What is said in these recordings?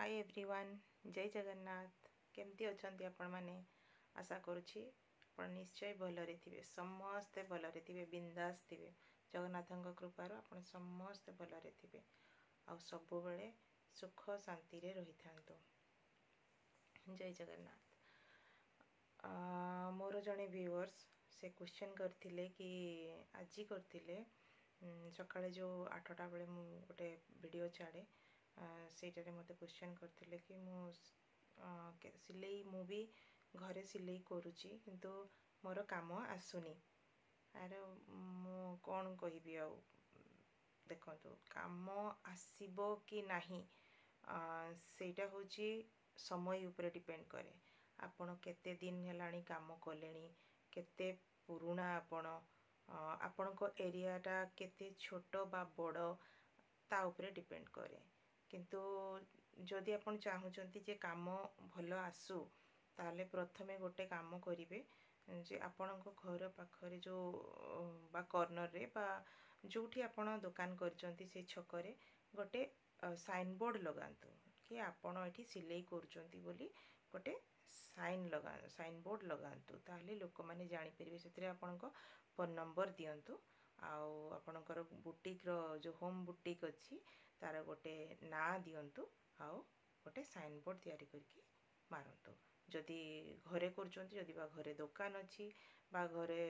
Hi everyone जय जगन्नाथ केमती अछंती आपण माने आशा करूछि आपण निश्चय भलरे थिबे समस्ते भलरे थिबे बिंदास थिबे जगन्नाथଙ୍କ कृपारो आपण समस्ते भलरे थिबे आ सब बेले सुख शांति रे रहिथांतो जय जगन्नाथ। मोर जने व्यूअर्स से क्वेश्चन करथिले कि आजी करथिले सकाळे जो 8टा बेले मु गोटे वीडियो छाड़े सेटारे मते क्वेश्चन करथिले कि मु सिलाई मु भी घरे सिलाई करूची किंतु मोर काम आसुनी आरे मु कोन कहिबी आ देखंतु काम आसीबो कि नाही सेटा होची समय ऊपर डिपेंड करे आपण केते दिन हेलाणी काम कलेनी केते पुराणा आपण को एरियाटा केते छोटो बा बड़ो ता ऊपर डिपेंड करे किंतु जदि आपण चाहूचंती जे काम भलो आसु ताले प्रथमे गोटे काम करिवे जे आपणको घर पाखरे जो बा कॉर्नर रे बा जोठी आपण दुकान करचंती से छकरे गोटे साइन बोर्ड लगांतु कि आपण एठी सिलाई करचंती बोली गोटे साइन बोर्ड लगांतु ताले लोक माने जानि परिबे सेतरे आपणको फोन नंबर दियंतु आउ आपणकर बुटीक रो जो होम बुटीक अछि तार गोटे ना दियंतु आउ गोटे साइन बोर्ड तैयारी करके मारंतु जदि घरे करचंती जदि बा घरे दुकान अछि बा घरे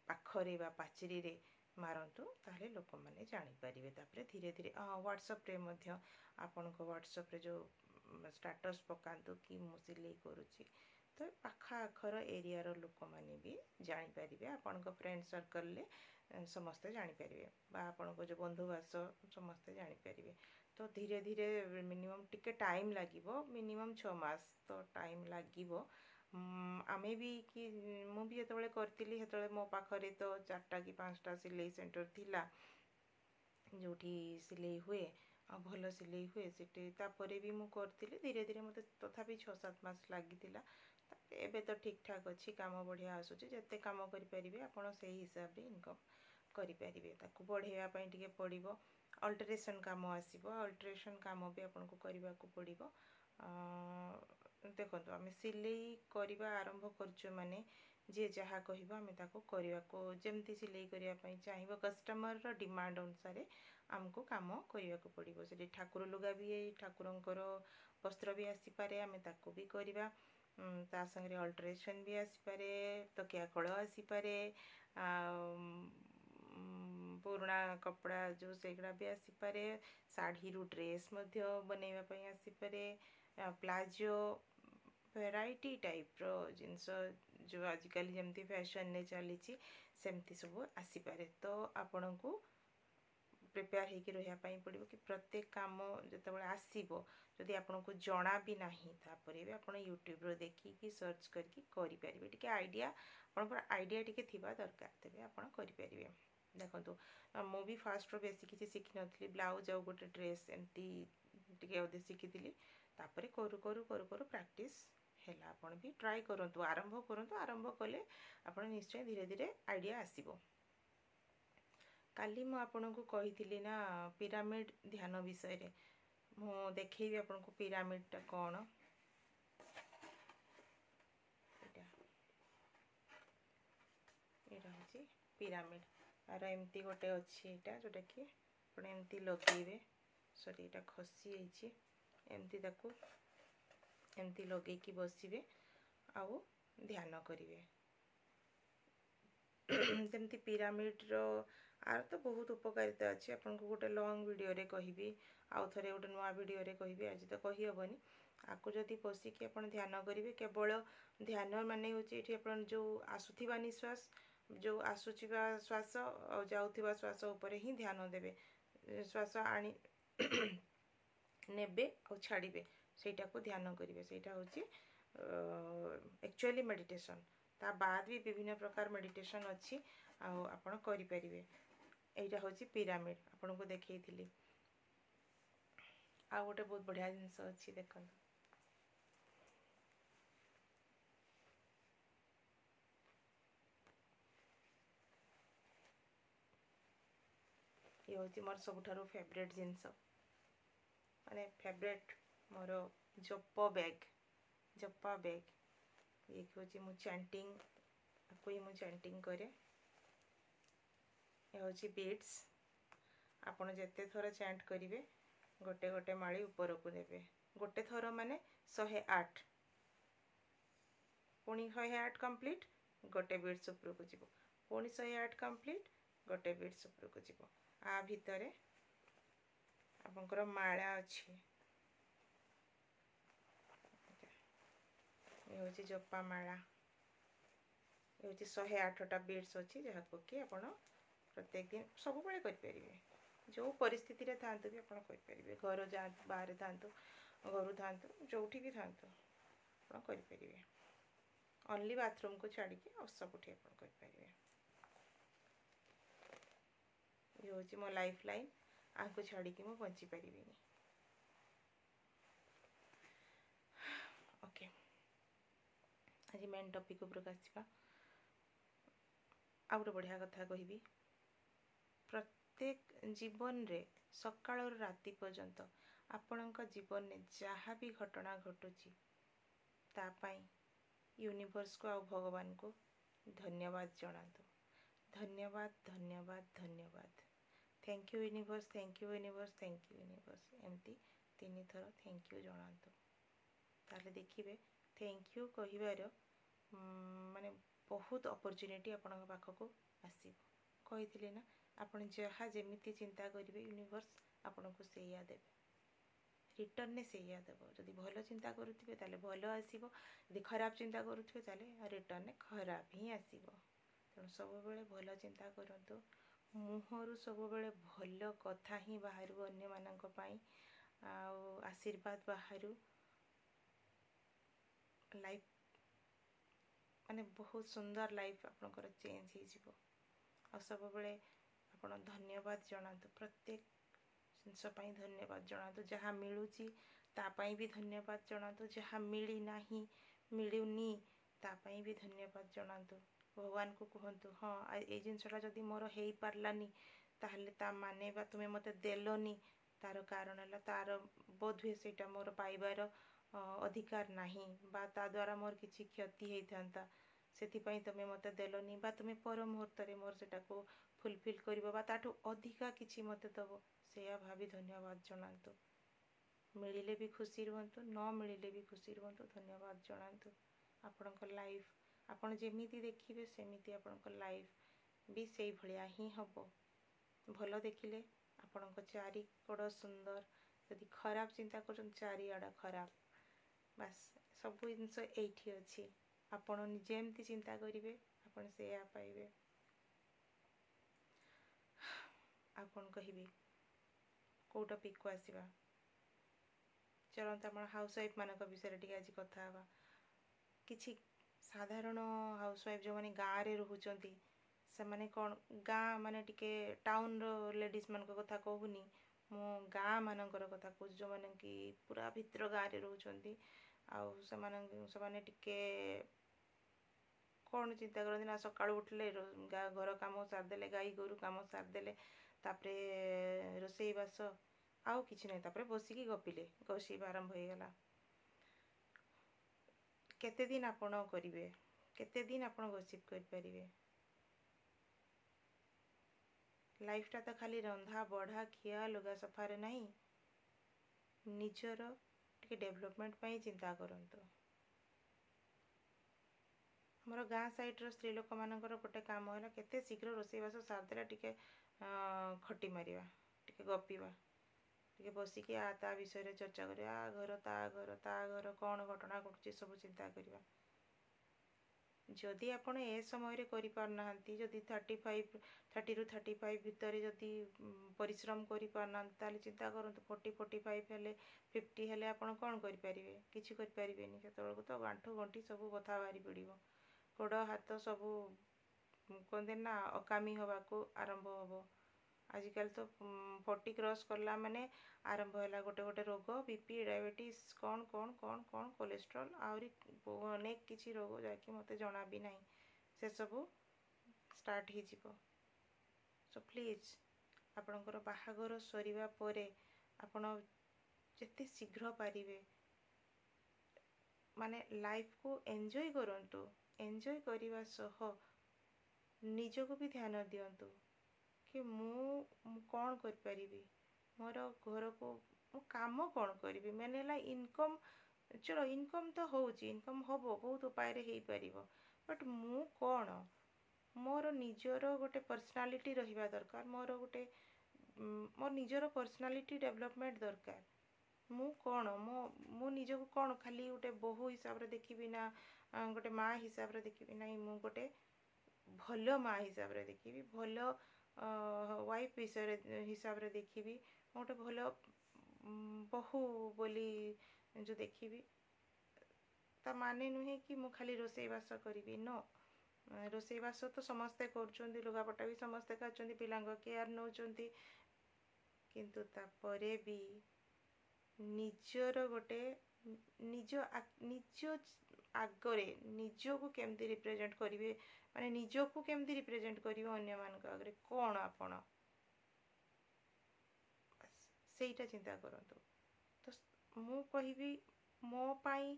पाखरे बा पाचेरी रे मारंतु ताले लोक माने जानि परिबे तापरे धीरे धीरे व्हाट्सएप रे मध्य आपनको व्हाट्सएप रे जो स्टेटस पकांतु कि मु सिलाई करूची तो पाखा आखर एरिया रो लोक माने भी जानि परिबे आपनको फ्रेंड सर्कल ले समस्त जानि परिबे बा आपनको जो बंधु वास समस्त जानि परिबे तो धीरे धीरे मिनिमम टिके टाइम लागिबो मिनिमम 6 मास तो टाइम लागिबो आमे भी कि मु भी जेतबेले करतिली हेतबेले मो पाखरे तो 4टा कि 5टा सिलाई सेंटर थिला जोठी सिलाई हुए आ भलो सिलाई हुए सेटे तापरे भी मु करतिली धीरे धीरे मते तथापि 6-7 मास लागितिला एबे तो ठीक ठाक अछि काम बढ़िया आसुची जते काम करि परिबे आपण सेही हिसाब रे इनकम करि परिबे ताकू बढ़ेया पई टिके पड़िबो अल्टरेशन काम आसीबो अल्टरेशन काम भी आपन को करबा को पड़िबो देखंतु आमे सिलाई करबा आरंभ करछु माने जे जहा कहिबो आमे ताको करबा को जेमती सिलाई करिया पई चाहिबो कस्टमर रो डिमांड अनुसार हमको काम करबा को पड़िबो से ठाकुर लुगा भी ठाकुरंकर वस्त्र भी आसी पारे आमे ताको भी करबा ता संगे अल्टरेशन भी आसी पारे तकिया कळ आसी पारे पुराणा कपड़ा जो सेगड़ा भी आसी पारे साड़ी रु ड्रेस मध्य बनेवा पई आसी पारे प्लाजो वेराइटी टाइप रो जिंस जो आजिकल जेमती फैशन ने चली सेमती सब आसी पारे तो आपण को प्रिपेयर होकर रहा पड़ो कि प्रत्येक काम जो आसो जदि आपन को जना भी नहीं तापरे भी आप यूट्यूब रो देखिकी सर्च करके करें टी आइडिया आइडिया टी थी दरकार तेज आप देखो मु भी फास्ट रो बेसी किसी शिखी नी ब्लाउज आउ गोटे ड्रेस एमती टे शिखी तापर करू करू करू करू प्रैक्टिस है आप भी ट्राए करूँ आरंभ कले आप निश्चय धीरे धीरे आइडिया आसो काली मु आपन को कही ना पिरामिड ध्यान विषय रे मु देखी आपन को पिरामिड टा कौन एटा होची पिरामिड आर एमती गोटे अच्छी एटा जोटा कि आपण एमती लगेबे सॉरी एटा खसी आइछि एमती ताकू एमती लगे कि बसिबे आउ ध्यान करिवे जमती पिरामिड रो आर तो बहुत उपकारिता अच्छी आपन को गोटे लॉन्ग वीडियो रे कहिबी आउ थरे गोटे नुआ वीडियो रे कहिबी आज तो कहि हबनी आकु जदि बसी कि आपन ध्यान करिवे केवल ध्यान माने होची एठी आपन जो आसुथिबा निश्वास जो आसुचिबा श्वास और जाउथिबा श्वास ऊपर ही ध्यान देबे श्वास आनी नेबे और छाड़ीबे सेटा को ध्यान करिवे सेटा होची एक्चुअली मेडिटेशन ता बाद भी विभिन्न प्रकार मेडिटेशन अच्छी आपण करि परिबे एटा होची पिरामिड आपण को देखैथिली आ गोटे बहुत बढ़िया जिंस अच्छी देखन ये होची मोर सबठारो फेवरेट जिंस माने फेवरेट मोर जप बैग ये हूँ मु चैंटिंग कोई मु चैंटिंग करे ये हूँ बीड्स आपण जेते थर चैंट करेंगे गोटे गोटे माड़ी ऊपर को देवे गोटे थर माने 108 पुणी 108 कंप्लीट गोटे बीड्स ऊपर को जीव पुणी 108 कंप्लीट गोटे बीड्स ऊपर को जीव आ भितर आपंकर माला अच्छी ये हूँ जपा माला ये हूँ 108टा बीड्स अच्छी जहाँ कि आप प्रत्येक दिन सब करें जो परिस्थिति रे थांतु भी आप करें घर जातु बाहर थांतु घर थांतु जो भी थांतु आप करें ओनली बाथरूम को छाड़ी सबुठी आप करें ये हूँ मो लाइफ लाइन आपको छाड़ी मु बंची पारि ओके आज मेन टॉपिक उपरक आसवा आ गोटे बढ़िया कथा कहबी प्रत्येक जीवन रे सकाळ राति पर्यंत आपणक जीवन में जहाँ भी घटना घटुची तापाई यूनिवर्स को आ भगवान को धन्यवाद जनातु धन्यवाद धन्यवाद धन्यवाद thank you universe thank you universe thank you universe एमती 3 थर थैंक यू जनातु ताले देखिए थैंक यू कहिबार माने बहुत अपॉर्चुनिटी आपन पाखक आसीबो कही ना आपन जहाँ जमीती चिंता करेंगे यूनिवर्स आपन को सैया देवे रिटर्न ने सैया देव जदि भल चिंता करुवे ताले भल आसीबो यदि खराब चिंता करुवे ताले रिटर्न ने खराब ही आसीबो तेणु सब बेले भल चिंता करंतु मुहरु सब बेले भल कथा ही बाहर अन्य मानक पई आशीर्वाद बाहर लाइफ माने बहुत सुंदर लाइफ आपनकर चेंज हो जिवो आ सब बेले आपण धन्यवाद जनातु प्रत्येक जिनस पई धन्यवाद जनातु जहाँ मिलुची तापाई भी धन्यवाद जनातु जहाँ मिली नाही मिलुनी तापाई भी धन्यवाद जनातु भगवान को कहतु हाँ ये जिनसटा जदि मोर हो पार्लानी ताहले ता माने बा तुमे मते देलोनी तार कारण है तार बोध हुए सेटा मोर पाइबार अधिकार नाही बा ता द्वारा मोर किछि क्षति होता से तुमे मते देलोनी बा तुमे पर मुहूर्त मोर सेटा को फुलफिल करिबो बा ताठू अधिका किछि मते दबो सेया भाभी धन्यवाद जनातु मिलिले भी खुशी रुहतु न मिलिले भी खुशी रुहतु धन्यवाद जनातु आपणक लाइफ आपण जेमिति देखिबे सेमिति आपणक लाइफ भी सेई भलिया ही हबो भल देखिले आपणक चारि कोड सुंदर यदि खराब चिंता कर चारि आड़ा खराब बस सब जिनस एठी अछि आपण जेमती चिंता करिवे आपण सेया पाइबे आ कौन कहबी कौ टॉपिक को आसवा चलते आप हाउस वाइफ मान विषय आज कथा हवा किछि साधारण हाउस वाइफ जो मैंने गाँव में रोचंती से माने कौन गाँ माने टिके टाउन रो लेडीज मान कथा कहूनी मु गाँ मानकर कथा कहूँ जो मैंने कि पूरा भितर गाँव में रोचंती आने टिके कौन चिंता करती ना सकाळु उठले घर काम सारदेले गाई गोरु काम सारदेले तापरे रोसई बास आउ किछि नै तापरे बसिकी गपिले गसीब आरंभ हो गला केते दिन आपण करिवे केते दिन आपण गसिप कर परिवे लाइफ टा तो खाली रंधा बढ़ा खिया लुगा सफारे नहीं निजर टिके डेवलपमेंट पई चिंता करंतु मोर गाँ साइड रो स्त्री लोक मानकर गोटे काम है केते शीघ्र रोसईबास सारदेला टिके खटी मारिबा टिके गपिबा टिके बसिकी आ ता विषय चर्चा करिया ता घर कौन घटना घटुची सब चिंता करिबा जदि आपण ए समय रे करि पारना जदि 30 रू 35 भितर जदि परिश्रम करि पारना ताले चिंता करंतु 40 45 हेले 50 हेले आपण कौन करि परिबे किछि करि परिबेनी सेतबेलको तो गांठू गंठी सब बथा बारी पड़िबो गोड़ हाथ सब कहते ना अकामी हवा को आरंभ हम आजिकल तो 40 क्रॉस करला माने आरंभ है गोटे गोटे रोग बीपी डायबिटीज कौन कौन कौन कौन कोलेस्ट्रॉल आहरी अनेक किसी रोग जाकि मत जना भी ना से सब स्टार्ट हो सो प्लीज आपणकर बाहागर सरिबा परे आपण ଯେତେ ଶୀଘ୍ର ପାରିବେ ମାନେ ଲାइफ को एंजॉय करंतु एंजॉय करने सह निजको भी ध्यान दिंतु कि मु कौन कर पारिबी मोर घर को मु काम कौन करी मैंने है इनकम चलो इनकम तो होची इनकम हम बहुत उपाय रे हो पार बट मु कौन मोर निजर गोटे पर्सनालिटी रहिबा दरकार मोर गोटे मोर निजर पर्सनालिटी डेवलपमेंट दरकार मु कौन मु निजको कौन खाली गोटे बहु हिसाब रे देखिबी ना गोटे माँ हिसाब रे देखिबी ना मु गोटे भल माँ हिसाब रे देखिबी भल वाइफ हिसाब रे देखिबी गोटे भल बहु बोली जो देखिबी ता माने नुहे कि मु खाली रोसईबास करी नो रोसईबास तो समस्ते कर लुगापटा भी समस्ते खाचंती पिलांग केयर नौचंती किंतु तापरे भी निजर गोटे निज निज आगरे निजको केमती रिप्रेजेंट करिवे माने निजको केमती रिप्रेजेंट करिवे अन्य मान आगरे कौन आपण सेटा चिंता करंतु तो मु कहिबी मो पाई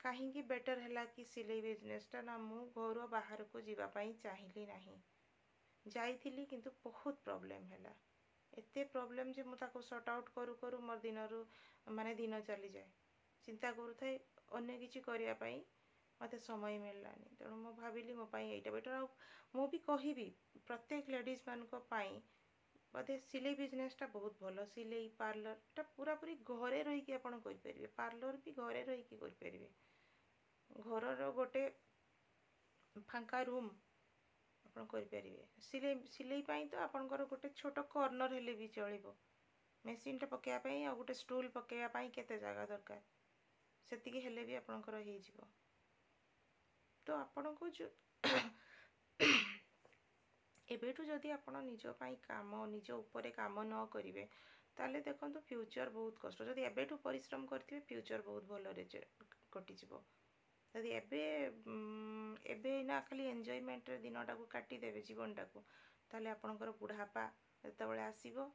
कहीं बेटर है कि सिलाई बिजनेसटा ना मु घर बाहर को जीवाई चाहिए नहीं जाइली किंतु बहुत प्रॉब्लम है एते प्रॉब्लम जे मुझे सॉर्ट आउट करू करू मोर दिन माने दिन चली जाए चिंता करूँ अन्य किसी करने मत समय मिललानी तेणु मु भाविली मो पाई एटा बेटर आ मु भी कहबी प्रत्येक लेडीज मानक बोधे सिलाई बिजनेसटा बहुत भल सिलाई पार्लर पूरा पूरी घरे रहीकि आपण करें पार्लर भी घरे रहीकि करें घर गोटे फांका रूम आपण करें सिलाई सिलाई पाई तो आपणकर गोटे छोट कॉर्नर हेले भी चलो मेसीन टा पकाइबाई आ गोटे स्टूल पकाइबाई केते जगह दरकार सेतिकी हेले भी आपणकर हो जिवो तो आपण को जो एबेठू जदि आपण निज पाई काम निज उपरे काम न करिवे ताले देखंतु फ्यूचर बहुत कष्ट जदि एबेठू परिश्रम करथिबे फ्यूचर बहुत भल रे कटि जिवो जदि एबे ना खाली एंजॉयमेंट रे दिनटा को काटी देबे जीवनटा को ताले आपणकर बुढ़ापा जेतेबेले आसीबो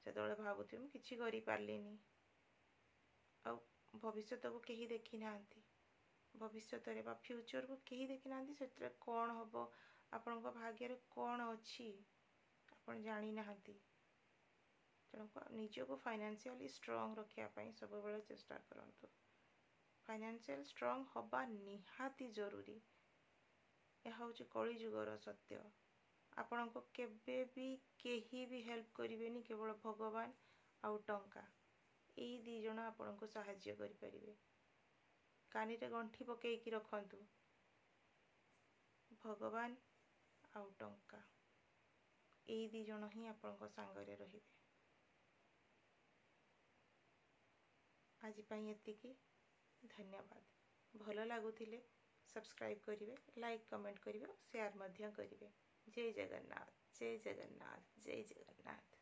सेतेबेले भाबुथिबे मु किछि करि पारलिनी आ भविष्यत को केही देखि नांती भविष्यत रे बा फ्यूचर को केही देखि नांती सेतरे कोन हबो आपणक भाग्य रे कोन अछि आपण जानि नांती तेणु निज को फाइनेंशियली स्ट्रांग रखिया पई सब बेले चेष्टा करंतु फाइनेंशियल स्ट्रांग हबा निहाती जरूरी यह हूँ कली जुगर सत्य आपण को केबे भी केही भी हेल्प करेनि केवल भगवान आउ टंका यही दी जन आपण को साहाय्य करि परिबे कानी रे गंठी पकेकी रखंतु भगवान आउ टंका यही दी जन ही आपण को संगरे रहिबे आज पाई एतिकी धन्यवाद भल लगुथिले सब्सक्राइब करिवे लाइक कमेंट करिवे शेयर मध्य करिवे जय जगन्नाथ जय जगन्नाथ जय जगन्नाथ।